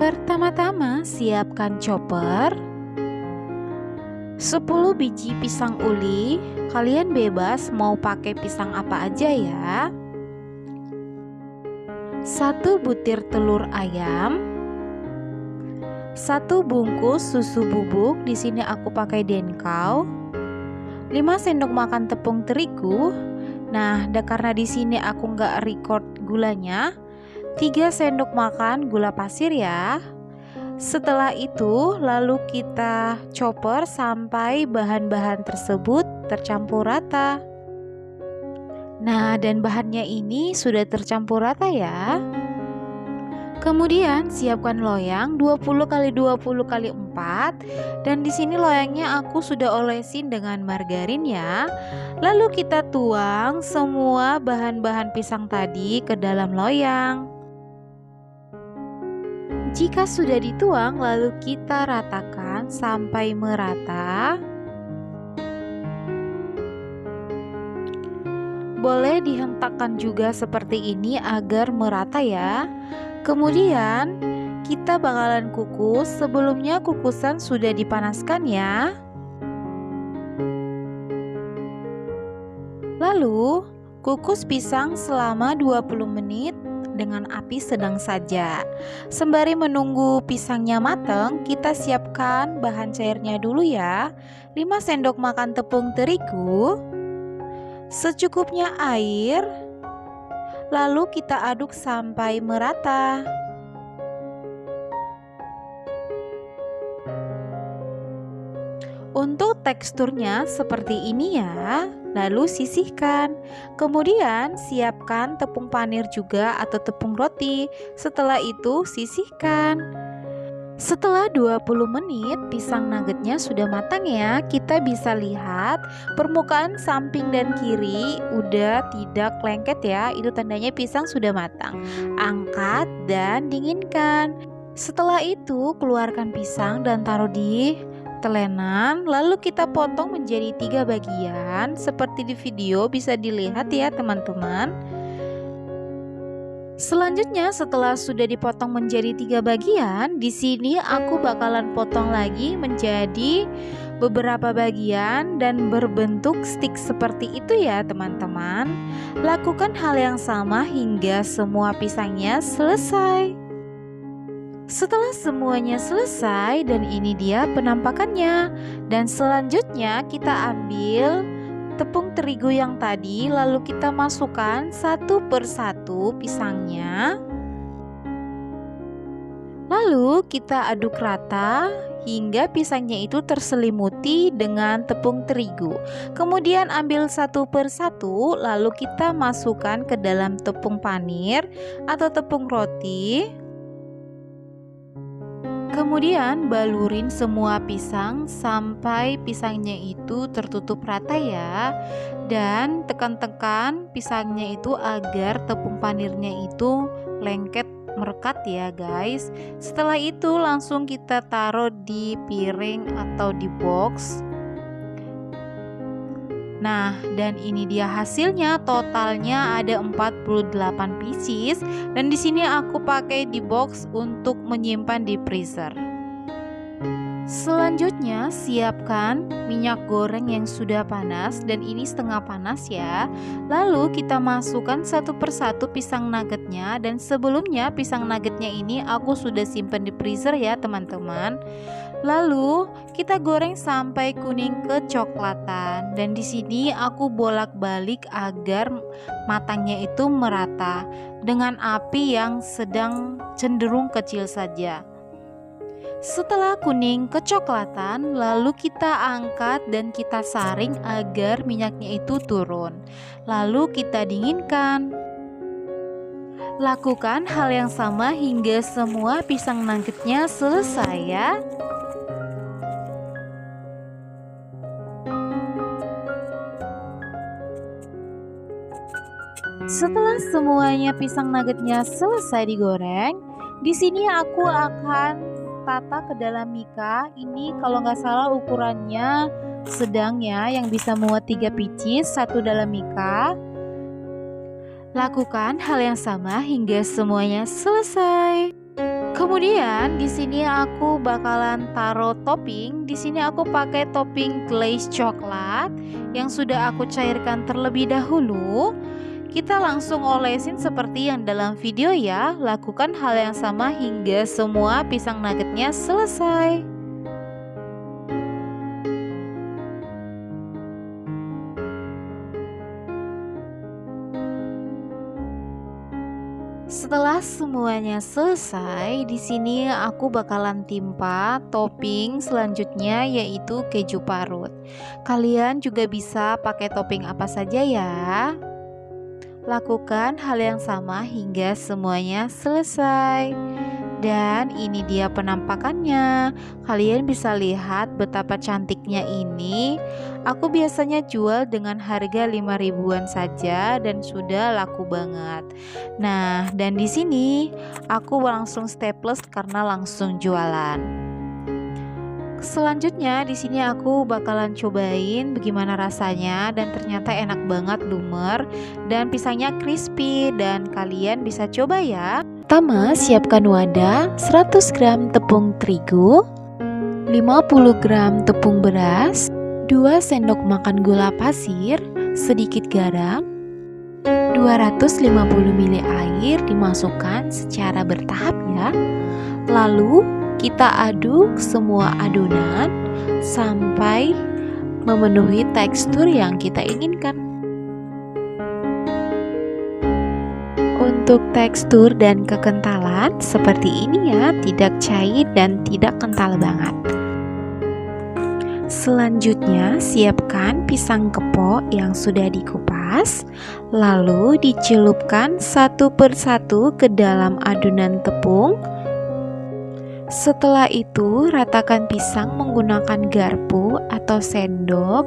Pertama-tama siapkan chopper, 10 biji pisang uli, kalian bebas mau pakai pisang apa aja ya. 1 butir telur ayam, 1 bungkus susu bubuk, di sini aku pakai Denkau, 5 sendok makan tepung terigu. Nah, karena di sini aku nggak record gulanya, 3 sendok makan gula pasir ya. Setelah itu lalu kita chopper sampai bahan-bahan tersebut tercampur rata. Nah, dan bahannya ini sudah tercampur rata ya. Kemudian siapkan loyang 20 x 20 x 4, dan di sini loyangnya aku sudah olesin dengan margarin ya. Lalu kita tuang semua bahan-bahan pisang tadi ke dalam loyang. Jika sudah dituang, lalu kita ratakan sampai merata. Boleh dihentakkan juga seperti ini agar merata ya. Kemudian kita bakalan kukus. Sebelumnya kukusan sudah dipanaskan ya. Lalu kukus pisang selama 20 menit dengan api sedang saja. Sembari menunggu pisangnya matang, kita siapkan bahan cairnya dulu ya. 5 sendok makan tepung terigu, secukupnya air, lalu kita aduk sampai merata. Untuk teksturnya seperti ini ya. Lalu sisihkan. Kemudian siapkan tepung panir juga atau tepung roti. Setelah itu sisihkan. Setelah 20 menit pisang nuggetnya sudah matang ya. Kita bisa lihat permukaan samping dan kiri udah tidak lengket ya. Itu tandanya pisang sudah matang. Angkat dan dinginkan. Setelah itu keluarkan pisang dan taruh di telenan, lalu kita potong menjadi 3 bagian seperti di video, bisa dilihat ya teman-teman. Selanjutnya setelah sudah dipotong menjadi 3 bagian, di sini aku bakalan potong lagi menjadi beberapa bagian dan berbentuk stik seperti itu ya teman-teman. Lakukan hal yang sama hingga semua pisangnya selesai. Setelah semuanya selesai, dan ini dia penampakannya. Dan selanjutnya kita ambil tepung terigu yang tadi, lalu kita masukkan satu persatu pisangnya. Lalu kita aduk rata hingga pisangnya itu terselimuti dengan tepung terigu. Kemudian ambil satu persatu, lalu kita masukkan ke dalam tepung panir atau tepung roti. Kemudian balurin semua pisang sampai pisangnya itu tertutup rata ya. Dan tekan-tekan pisangnya itu agar tepung panirnya itu lengket merekat ya guys. Setelah itu langsung kita taruh di piring atau di box. Nah, dan ini dia hasilnya, totalnya ada 48 pieces, dan di sini aku pakai di box untuk menyimpan di freezer. Selanjutnya siapkan minyak goreng yang sudah panas, dan ini setengah panas ya. Lalu kita masukkan satu persatu pisang nuggetnya, dan sebelumnya pisang nuggetnya ini aku sudah simpan di freezer ya teman-teman. Lalu kita goreng sampai kuning kecoklatan, dan di sini aku bolak-balik agar matangnya itu merata dengan api yang sedang cenderung kecil saja. Setelah kuning kecoklatan, lalu kita angkat dan kita saring agar minyaknya itu turun. Lalu kita dinginkan. Lakukan hal yang sama hingga semua pisang nuggetnya selesai ya. Setelah semuanya pisang nuggetnya selesai digoreng, di sini aku akan tata ke dalam mika. Ini kalau nggak salah ukurannya sedang ya, yang bisa muat 3 pieces satu dalam mika. Lakukan hal yang sama hingga semuanya selesai. Kemudian di sini aku bakalan taruh topping. Di sini aku pakai topping glaze coklat yang sudah aku cairkan terlebih dahulu. Kita langsung olesin seperti yang dalam video ya. Lakukan hal yang sama hingga semua pisang nuggetnya selesai. Setelah semuanya selesai, di sini aku bakalan timpa topping selanjutnya yaitu keju parut. Kalian juga bisa pakai topping apa saja ya. Lakukan hal yang sama hingga semuanya selesai. Dan ini dia penampakannya. Kalian bisa lihat betapa cantiknya ini. Aku biasanya jual dengan harga 5 ribuan saja dan sudah laku banget. Nah, dan di sini aku langsung staples karena langsung jualan. Selanjutnya di sini aku bakalan cobain bagaimana rasanya dan ternyata enak banget, lumer dan pisangnya crispy dan kalian bisa coba ya. Pertama, siapkan wadah 100 gram tepung terigu, 50 gram tepung beras, 2 sendok makan gula pasir, sedikit garam, 250 ml air dimasukkan secara bertahap ya. Lalu kita aduk semua adonan sampai memenuhi tekstur yang kita inginkan. Untuk tekstur dan kekentalan seperti ini ya, tidak cair dan tidak kental banget. Selanjutnya siapkan pisang kepok yang sudah dikupas, lalu dicelupkan satu persatu ke dalam adonan tepung. Setelah itu ratakan pisang menggunakan garpu atau sendok.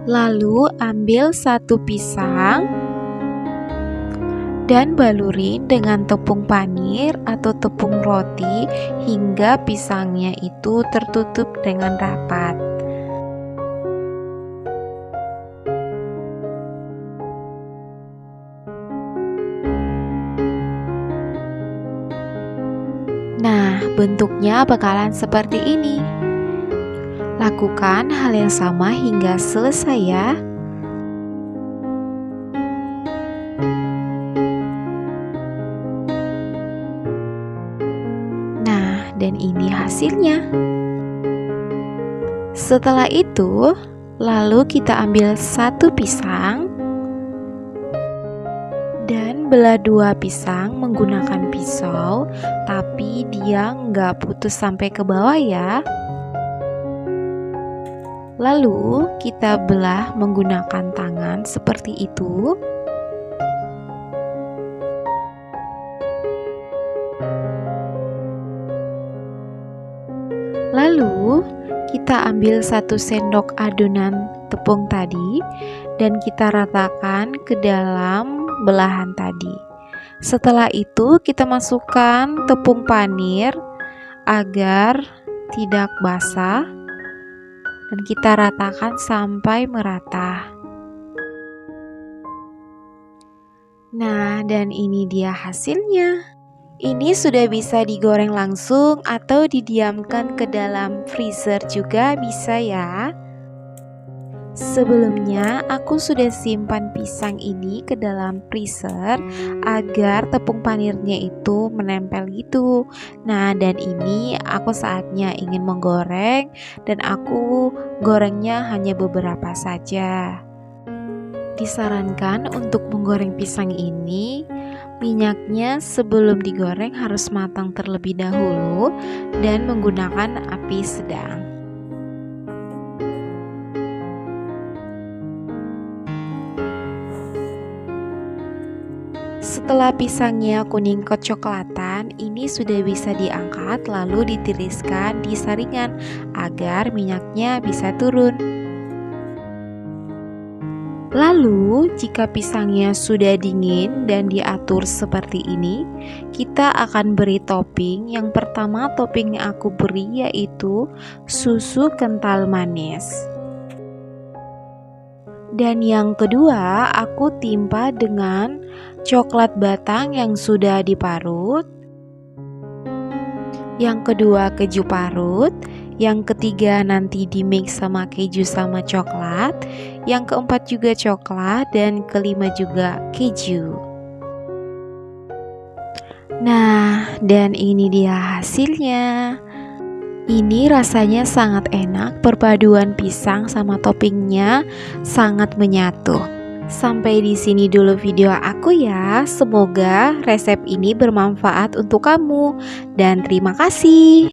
Lalu ambil satu pisang dan balurin dengan tepung panir atau tepung roti hingga pisangnya itu tertutup dengan rapat. Nah, bentuknya bakalan seperti ini. Lakukan hal yang sama hingga selesai ya. Dan ini hasilnya. Setelah itu, lalu kita ambil satu pisang dan belah dua pisang menggunakan pisau, tapi dia nggak putus sampai ke bawah ya. Lalu kita belah menggunakan tangan seperti itu. Lalu kita ambil satu sendok adonan tepung tadi dan kita ratakan ke dalam belahan tadi. Setelah itu kita masukkan tepung panir agar tidak basah dan kita ratakan sampai merata. Nah, dan ini dia hasilnya. Ini sudah bisa digoreng langsung atau didiamkan ke dalam freezer juga bisa ya. Sebelumnya aku sudah simpan pisang ini ke dalam freezer agar tepung panirnya itu menempel gitu. Nah, dan ini aku saatnya ingin menggoreng dan aku gorengnya hanya beberapa saja. Disarankan untuk menggoreng pisang ini minyaknya sebelum digoreng harus matang terlebih dahulu dan menggunakan api sedang. Setelah pisangnya kuning kecoklatan, ini sudah bisa diangkat lalu ditiriskan di saringan agar minyaknya bisa turun. Lalu, jika pisangnya sudah dingin dan diatur seperti ini, kita akan beri topping. Yang pertama topping yang aku beri yaitu susu kental manis. Dan yang kedua, aku timpa dengan coklat batang yang sudah diparut. Yang kedua keju parut. Yang ketiga nanti di mix sama keju sama coklat. Yang keempat juga coklat dan kelima juga keju. Nah, dan ini dia hasilnya. Ini rasanya sangat enak, perpaduan pisang sama toppingnya sangat menyatu. Sampai di sini dulu video aku ya. Semoga resep ini bermanfaat untuk kamu dan terima kasih.